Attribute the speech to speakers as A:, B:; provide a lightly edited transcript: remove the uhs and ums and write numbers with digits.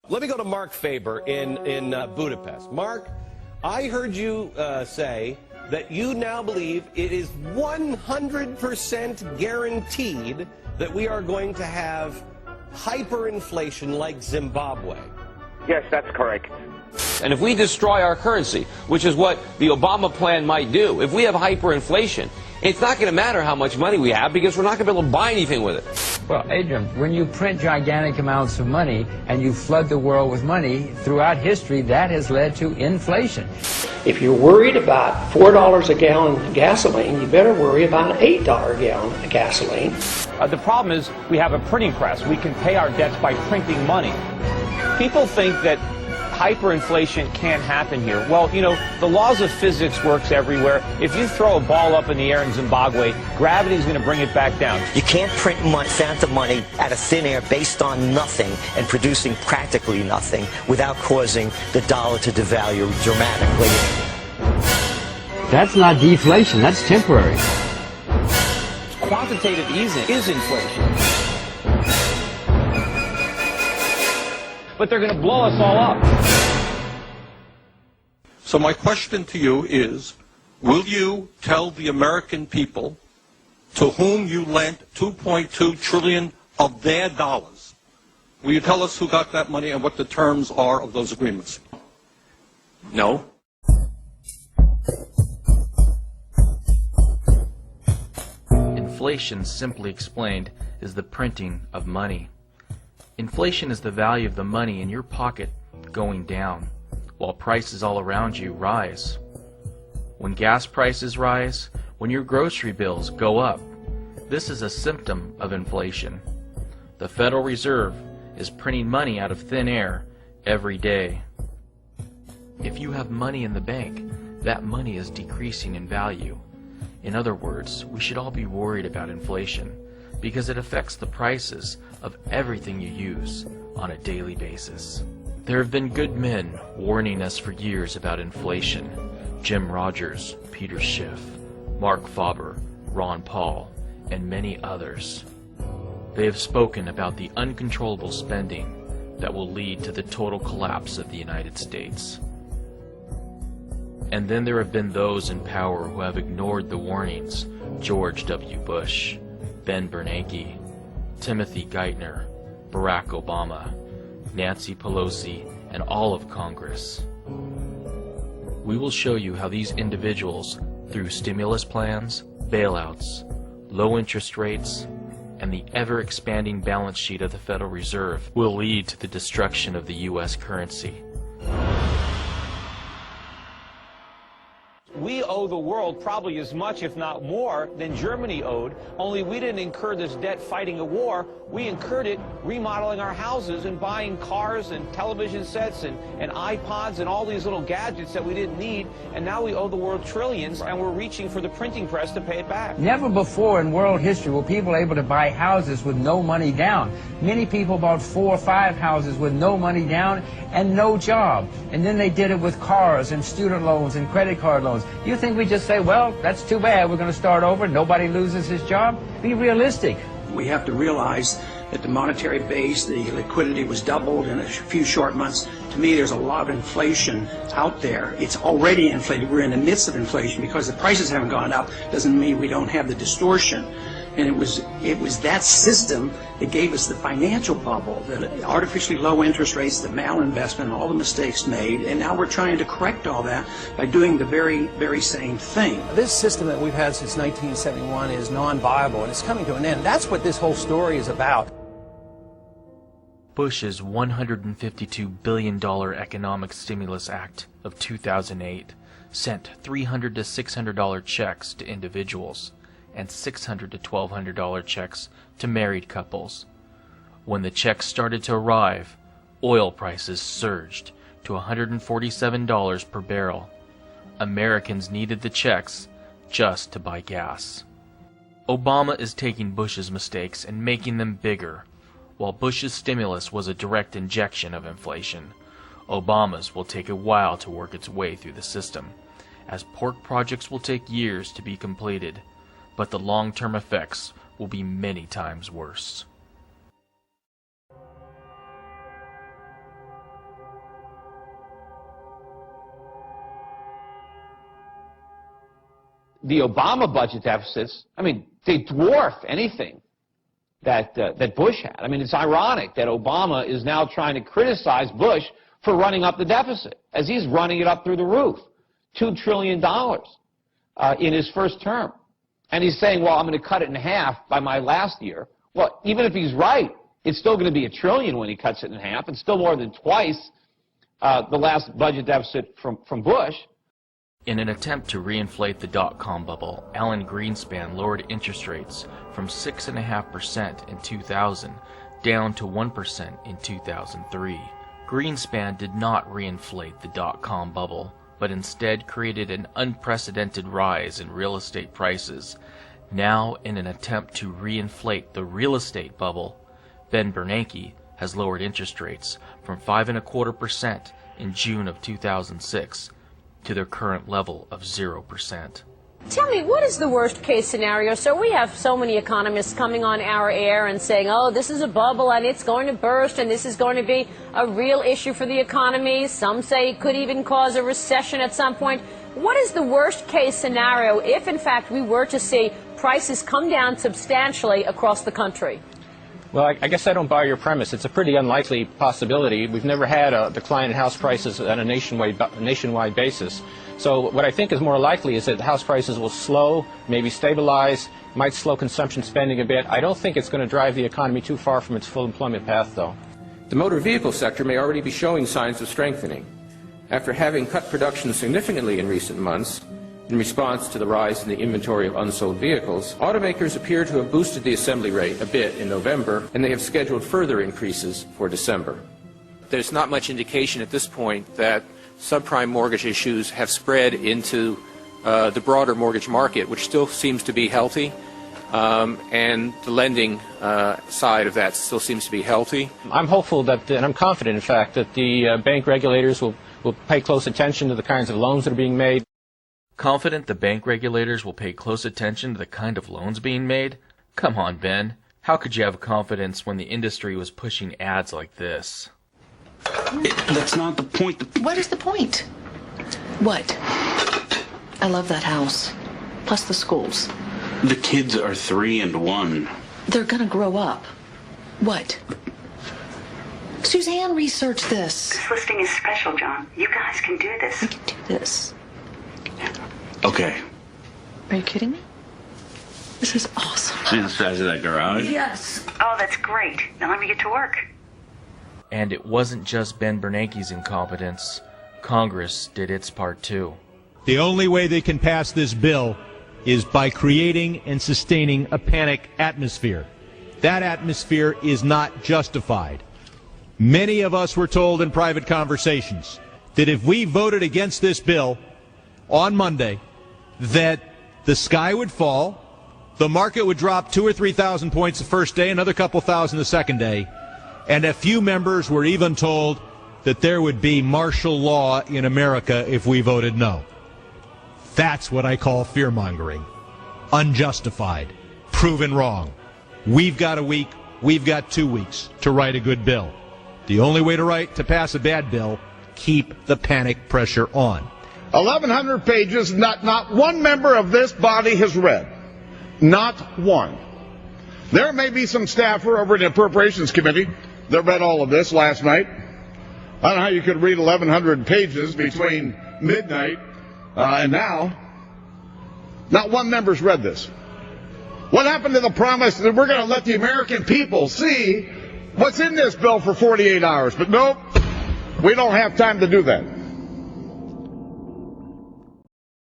A: Let me go to Mark Faber in Budapest. Mark, I heard you say that you now believe it is 100% guaranteed that we are going to have hyperinflation like Zimbabwe.
B: Yes, that's correct.
C: And if we destroy our currency, which is what the Obama plan might do, if we have hyperinflation, it's not going to matter how much money we have because we're not going to be able to buy anything with it.
D: Well, Adrian, when you print gigantic amounts of money and you flood the world with money, throughout history, that has led to inflation.
E: If you're worried about $4 a gallon gasoline, you better worry about an $8 a gallon gasoline.
F: The problem is we have a printing press. We can pay our debts by printing money. People think that hyperinflation can't happen here. Well, you know, the laws of physics works everywhere. If you throw a ball up in the air in Zimbabwe, gravity's going to bring it back down.
G: You can't print phantom money out of thin air based on nothing and producing practically nothing without causing the dollar to devalue dramatically.
D: That's not deflation, that's temporary.
F: Quantitative easing is inflation. But they're going to blow us all up.
H: So my question to you is, will you tell the American people to whom you lent $2.2 trillion of their dollars, will you tell us who got that money and what the terms are of those agreements?
C: No.
I: Inflation, simply explained, is the printing of money. Inflation is the value of the money in your pocket going down, while prices all around you rise. When gas prices rise, when your grocery bills go up, this is a symptom of inflation. The Federal Reserve is printing money out of thin air every day. If you have money in the bank, that money is decreasing in value. In other words, we should all be worried about inflation, because it affects the prices of everything you use on a daily basis. There have been good men warning us for years about inflation. Jim Rogers, Peter Schiff, Mark Faber, Ron Paul, and many others. They have spoken about the uncontrollable spending that will lead to the total collapse of the United States. And then there have been those in power who have ignored the warnings. George W. Bush, Ben Bernanke, Timothy Geithner, Barack Obama, Nancy Pelosi, and all of Congress. We will show you how these individuals, through stimulus plans, bailouts, low interest rates, and the ever-expanding balance sheet of the Federal Reserve, will lead to the destruction of the U.S. currency.
F: We owe the world probably as much, if not more, than Germany owed, only we didn't incur this debt fighting a war. We incurred it remodeling our houses and buying cars and television sets and iPods and all these little gadgets that we didn't need, and now we owe the world trillions, and we're reaching for the printing press to pay it back.
D: Never before in world history were people able to buy houses with no money down. Many people bought 4 or 5 houses with no money down and no job. And then they did it with cars and student loans and credit card loans. You think we just say, well, that's too bad, we're going to start over, nobody loses his job? Be realistic.
E: We have to realize that the monetary base, the liquidity was doubled in a few short months. To me, there's a lot of inflation out there. It's already inflated. We're in the midst of inflation. Because the prices haven't gone up doesn't mean we don't have the distortion. And it was that system that gave us the financial bubble, the artificially low interest rates, the malinvestment, all the mistakes made, and now we're trying to correct all that by doing the very, very same thing.
J: This system that we've had since 1971 is non-viable, and it's coming to an end. That's what this whole story is about.
I: Bush's $152 billion Economic Stimulus Act of 2008 sent $300 to $600 checks to individuals and $600 to $1,200 checks to married couples. When the checks started to arrive, oil prices surged to $147 per barrel. Americans needed the checks just to buy gas. Obama is taking Bush's mistakes and making them bigger. While Bush's stimulus was a direct injection of inflation, Obama's will take a while to work its way through the system, as pork projects will take years to be completed, but the long-term effects will be many times worse.
F: the Obama budget deficits, I mean, they dwarf anything that Bush had. I mean, it's ironic that Obama is now trying to criticize Bush for running up the deficit, as he's running it up through the roof, $2 trillion in his first term. And he's saying, well, I'm going to cut it in half by my last year. Well, even if he's right, it's still going to be $1 trillion when he cuts it in half. It's still more than twice the last budget deficit from Bush.
I: In an attempt to reinflate the dot-com bubble, Alan Greenspan lowered interest rates from 6.5% in 2000 down to 1% in 2003. Greenspan did not reinflate the dot-com bubble, but instead created an unprecedented rise in real estate prices. Now, in an attempt to reinflate the real estate bubble, Ben Bernanke has lowered interest rates from 5.25% in June of 2006 to their current level of 0%.
K: Tell me, what is the worst case scenario? So we have so many economists coming on our air and saying, oh, this is a bubble and it's going to burst and this is going to be a real issue for the economy. Some say it could even cause a recession at some point. What is the worst case scenario if, in fact, we were to see prices come down substantially across the country?
J: Well, I guess I don't buy your premise. It's a pretty unlikely possibility. We've never had a decline in house prices on a nationwide basis. So what I think is more likely is that house prices will slow, maybe stabilize, might slow consumption spending a bit. I don't think it's going to drive the economy too far from its full employment path, though.
L: The motor vehicle sector may already be showing signs of strengthening. After having cut production significantly in recent months, in response to the rise in the inventory of unsold vehicles, automakers appear to have boosted the assembly rate a bit in November, and they have scheduled further increases for December. There's not much indication at this point that subprime mortgage issues have spread into the broader mortgage market, which still seems to be healthy, and the lending side of that still seems to be healthy.
J: I'm hopeful that, and I'm confident, in fact, that the bank regulators will pay close attention to the kinds of loans that are being made.
I: Confident the bank regulators will pay close attention to the kind of loans being made? Come on, Ben. How could you have confidence when the industry was pushing ads like this?
M: That's not the point.
N: What is the point? What? I love that house. Plus the schools.
M: The kids are 3 and 1.
N: They're gonna grow up. What? Suzanne researched this.
O: This listing is special, John. You guys can do this.
N: We can do this.
M: Okay.
N: Are you kidding me? This is awesome.
M: See the size of that garage?
O: Yes. Oh, that's great. Now let me get to work.
I: And it wasn't just Ben Bernanke's incompetence. Congress did its part too.
P: The only way they can pass this bill is by creating and sustaining a panic atmosphere. That atmosphere is not justified. Many of us were told in private conversations that if we voted against this bill on Monday, that the sky would fall, the market would drop 2,000 or 3,000 points the first day, another couple thousand the second day, and a few members were even told that there would be martial law in America if we voted no. That's what I call fear-mongering. Unjustified. Proven wrong. We've got a week, we've got 2 weeks to write a good bill. The only way to pass a bad bill, keep the panic pressure on.
Q: 1,100 pages, not one member of this body has read. Not one. There may be some staffer over at the Appropriations Committee that read all of this last night. I don't know how you could read 1,100 pages between midnight and now. Not one member's read this. What happened to the promise that we're going to let the American people see what's in this bill for 48 hours? But nope, we don't have time to do that.